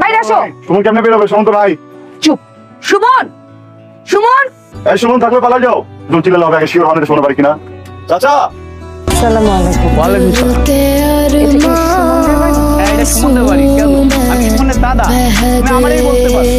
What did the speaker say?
বাইরে আসো। সুমন কেমনে বের হবে? সুমন তো নাই। চুপ। সুমন, সুমন। এই সুমন থাকলে পালা যাও। দুই চিল্লা হবে আগে শিওর হন শোনা পারি কিনা। চাচা আসসালামু আলাইকুম। ওয়ালাইকুম সালাম। এটা সুমনদের বাড়ি। কেন? আমি সুমনের দাদা, তুমি আমারই বলতে পারো।